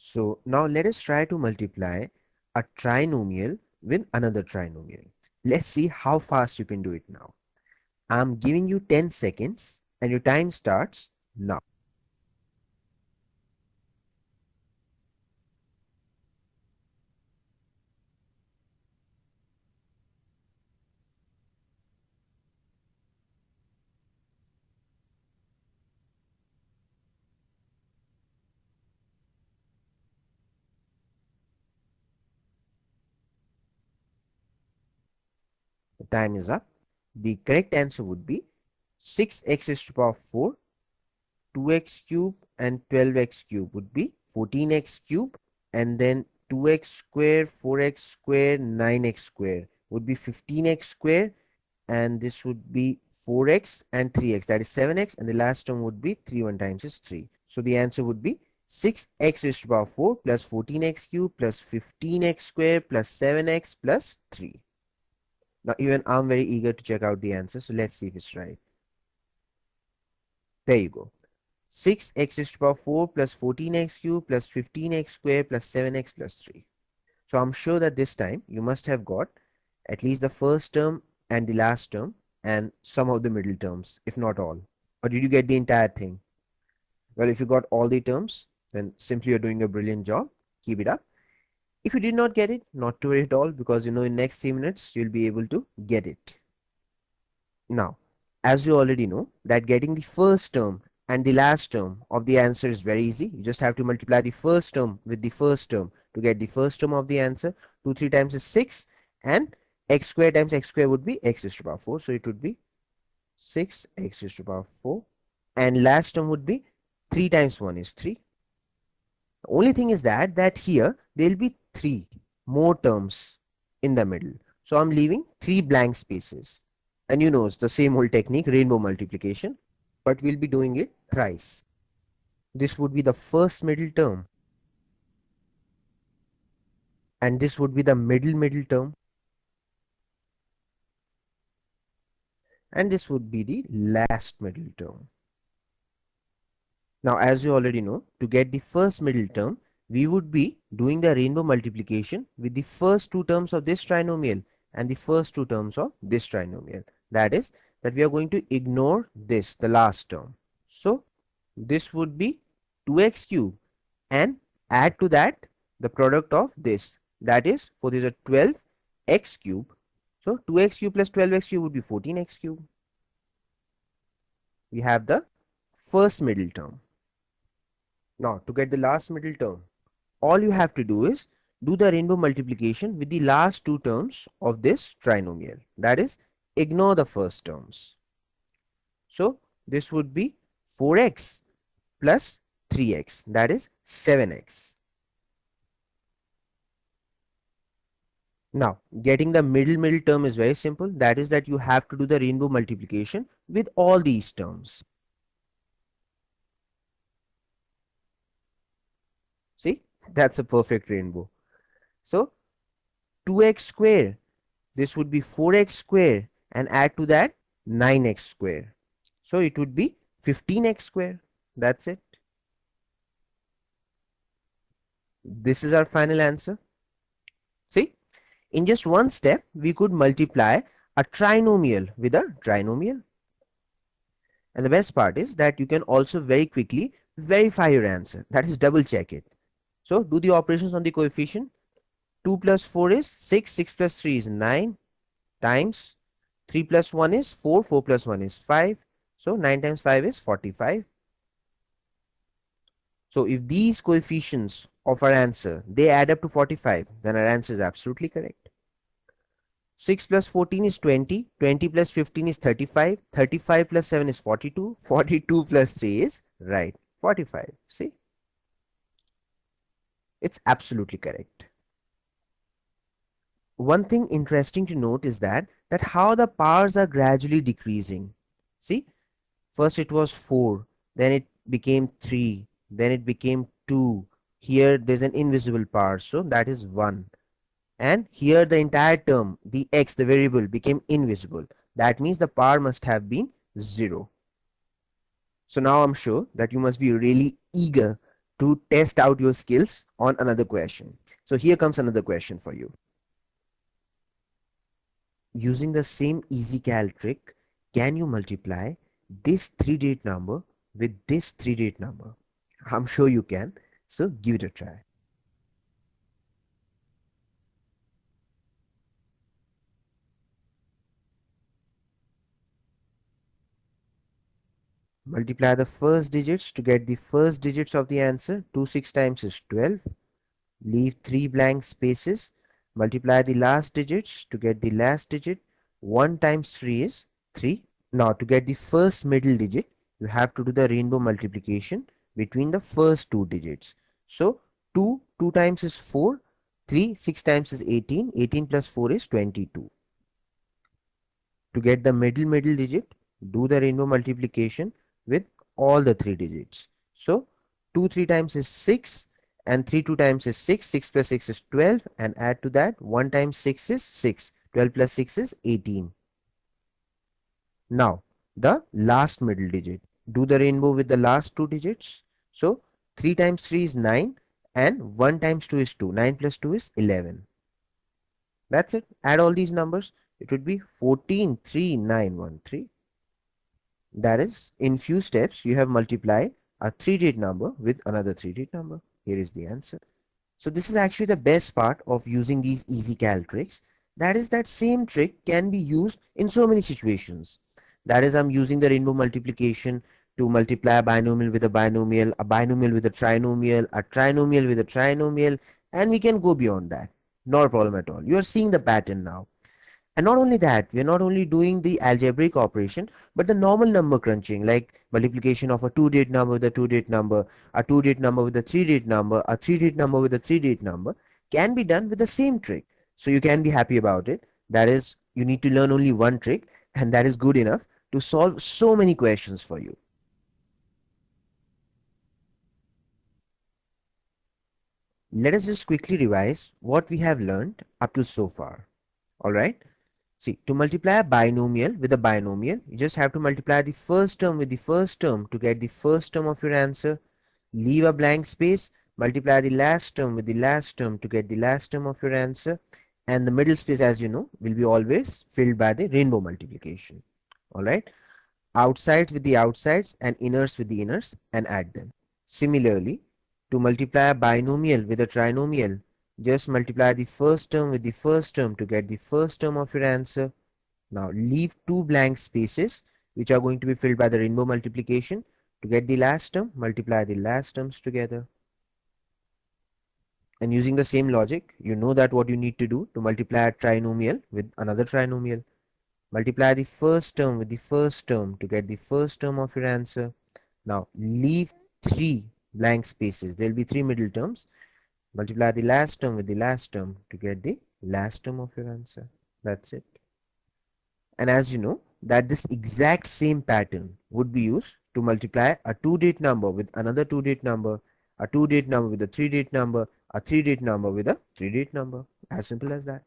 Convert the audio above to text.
So now let us try to multiply a trinomial with another trinomial. Let's see how fast you can do it now. I'm giving you 10 seconds and your time starts now. The time is up. The correct answer would be 6x raised to the power 4, 2x cube and 12x cube would be 14x cube, and then 2x square, 4x square, 9x square would be 15x square, and this would be 4x and 3x, that is 7x, and the last term would be 3 1 times is 3. So the answer would be 6x raised to the power 4 plus 14x cube plus 15x square plus 7x plus 3. Now even I'm very eager to check out the answer, so let's see if it's right. There you go. 6x raised to the power 4 plus 14x cube plus 15x square plus 7x plus 3. So I'm sure that this time you must have got at least the first term and the last term and some of the middle terms, if not all. Or did you get the entire thing? Well, if you got all the terms, then simply you're doing a brilliant job. Keep it up. If you did not get it, not to worry at all, because in next 3 minutes you'll be able to get it. Now, as you already know that getting the first term and the last term of the answer is very easy. You just have to multiply the first term with the first term to get the first term of the answer. 2 3 times is 6, and x square times x square would be x raised to the power 4. So it would be 6x raised to the power 4, and last term would be 3 times 1 is 3. The only thing is that here there will be 3 more terms in the middle. So I'm leaving 3 blank spaces. And it's the same old technique, rainbow multiplication, but we'll be doing it thrice. This would be the first middle term, and this would be the middle term, and this would be the last middle term. Now, as you already know, to get the first middle term, we would be doing the rainbow multiplication with the first 2 terms of this trinomial and the first 2 terms of this trinomial. That is, that we are going to ignore this, the last term. So, this would be 2x cube, and add to that the product of this. That is, for this is a 12x cube. So, 2x cube plus 12x cube would be 14x cube. We have the first middle term. Now, to get the last middle term, all you have to do is do the rainbow multiplication with the last 2 terms of this trinomial. That is, ignore the first terms. So, this would be 4x plus 3x, that is 7x. Now, getting the middle term is very simple. That is that you have to do the rainbow multiplication with all these terms. See, that's a perfect rainbow. So, 2x square, this would be 4x square, and add to that 9x square. So, it would be 15x square. That's it. This is our final answer. See, in just one step, we could multiply a trinomial with a trinomial. And the best part is that you can also very quickly verify your answer. That is, double check it. So, do the operations on the coefficient. 2 plus 4 is 6, 6 plus 3 is 9, times 3 plus 1 is 4, 4 plus 1 is 5. So, 9 times 5 is 45. So, if these coefficients of our answer, they add up to 45, then our answer is absolutely correct. 6 plus 14 is 20, 20 plus 15 is 35, 35 plus 7 is 42, 42 plus 3 is right, 45. See? It's absolutely correct. One thing interesting to note is that how the powers are gradually decreasing. See, first it was 4, then it became 3, then it became 2. Here there's an invisible power, so that is 1. And here the entire term, the x, the variable, became invisible. That means the power must have been 0. So now I'm sure that you must be really eager to test out your skills on another question. So here comes another question for you. Using the same easy cal trick, can you multiply this 3-digit number with this 3-digit number? I'm sure you can. So give it a try. Multiply the first digits to get the first digits of the answer. 2 6 times is 12. Leave 3 blank spaces. Multiply the last digits to get the last digit. 1 times 3 is 3. Now to get the first middle digit, you have to do the rainbow multiplication between the first two digits. So 2 times is 4. 3 6 times is 18. 18 plus 4 is 22. To get the middle digit, do the rainbow multiplication with all the 3 digits. So 2 3 times is 6 and 3 2 times is 6. 6 plus 6 is 12, and add to that 1 times 6 is 6. 12 plus 6 is 18. Now the last middle digit. Do the rainbow with the last two digits. So 3 times 3 is 9 and 1 times 2 is 2. 9 plus 2 is 11. That's it. Add all these numbers. It would be 143913. That is, in few steps, you have multiplied a 3-digit number with another 3-digit number. Here is the answer. So this is actually the best part of using these easy cal tricks. That is, that same trick can be used in so many situations. That is, I'm using the rainbow multiplication to multiply a binomial with a binomial with a trinomial with a trinomial, and we can go beyond that. Not a problem at all. You are seeing the pattern now. And not only that, we are not only doing the algebraic operation, but the normal number crunching, like multiplication of a 2-digit number with a 2-digit number, a 2-digit number with a 3-digit number, a 3-digit number with a 3-digit number, can be done with the same trick. So you can be happy about it. That is, you need to learn only one trick, and that is good enough to solve so many questions for you. Let us just quickly revise what we have learned up to so far. Alright. See, to multiply a binomial with a binomial, you just have to multiply the first term with the first term to get the first term of your answer. Leave a blank space, multiply the last term with the last term to get the last term of your answer. And the middle space, as you know, will be always filled by the rainbow multiplication. Alright. Outsides with the outsides and inners with the inners, and add them. Similarly, to multiply a binomial with a trinomial, just multiply the first term with the first term to get the first term of your answer. Now leave 2 blank spaces which are going to be filled by the rainbow multiplication. To get the last term, multiply the last terms together. And using the same logic, you know that what you need to do to multiply a trinomial with another trinomial. Multiply the first term with the first term to get the first term of your answer. Now leave 3 blank spaces. There will be 3 middle terms. Multiply the last term with the last term to get the last term of your answer. That's it. And as you know, that this exact same pattern would be used to multiply a 2-digit number with another 2-digit number, a 2-digit number with a 3-digit number, a 3-digit number with a 3-digit number. As simple as that.